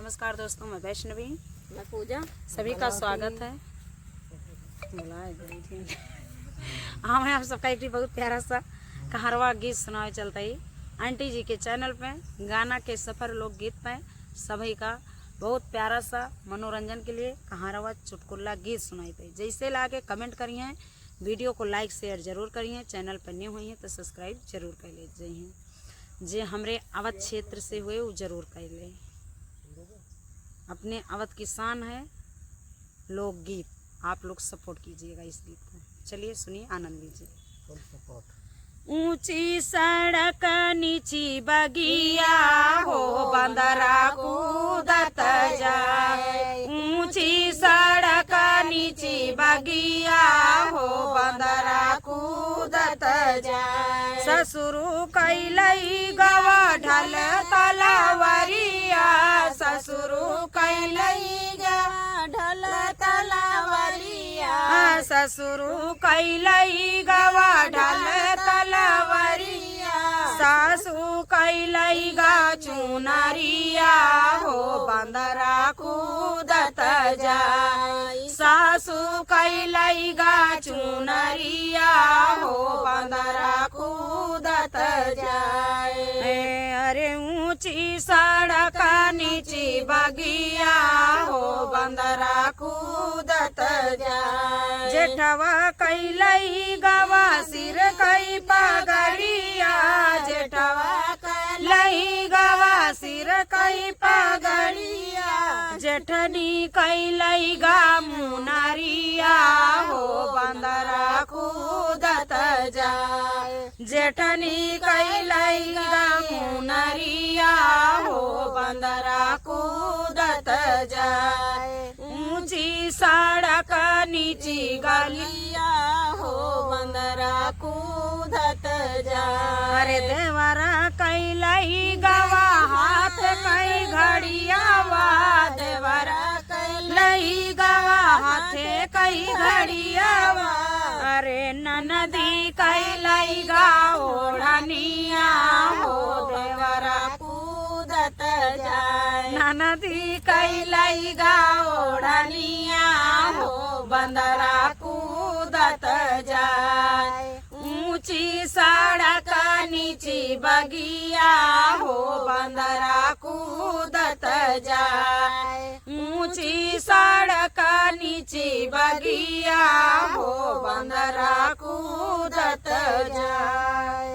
नमस्कार दोस्तों, मैं वैष्णवी, मैं पूजा, सभी का स्वागत है। हाँ, मैं आप सबका एक बहुत प्यारा सा कहारवा गीत सुनाए चलता ही आंटी जी के चैनल पे गाना के सफर लोकगीत पे सभी का बहुत प्यारा सा मनोरंजन के लिए कहारवा चुटकुला गीत सुनाई पे। जैसे लाके कमेंट करिए, वीडियो को लाइक शेयर जरूर करिए, चैनल पर न्यू हुई है तो सब्सक्राइब जरूर कर लीजिए। जे हमरे अवध क्षेत्र से हुए वो जरूर कर ले। अपने अवध की शान है लोकगीत, आप लोग सपोर्ट कीजिएगा इस गीत को। चलिए सुनिए, आनंद लीजिए। ऊंची सड़क नीची बगिया हो बंदरा कूदत जाए। ऊंची सड़क नीची बगिया हो बंदरा कूदत जाए। ससुरु कैलई गवा ढल तलवरिया, ससुरु कैलई गवा ढल तलवरिया, ससुरु कैलई गवा ढल तलवरिया, सासु कैलई गा चुनरिया हो बंदरा कूदत जाए। सासु कैलई गा चुनरिया हो बंदरा कूदत जाए। अरे ऊंची सड़क नीची बगिया हो बंदरा कूदत जाए। जेठवा कैलई गवा सिर कई पगड़िया, जेठवा कैलई गवा सिर कई पगड़िया, जेठनी कैलई गा मुनरिया हो बंदरा कूदत जाए। जेठनी कैलई गा मुनरिया हो बंदरा कूदत जाए। ऊंची सड़क नीची गलिया हो बंदरा कूदत जाए। अरे देवरा कैलई गवा हाथ कई घड़ियावा, देवरा कैलई गवा हाथे कई घड़ियावा। अरे ननदी कैलई गा ओढ़निया हो देवरा कूदत जाए। ननदी कैलई गा ओढ़निया हो बंदरा कूदत जाए। ऊंची सड़क नीची बगिया हो बंदरा कूदत जाए। ऊंची सड़क नीची बगिया हो बंदरा कूदत जाए।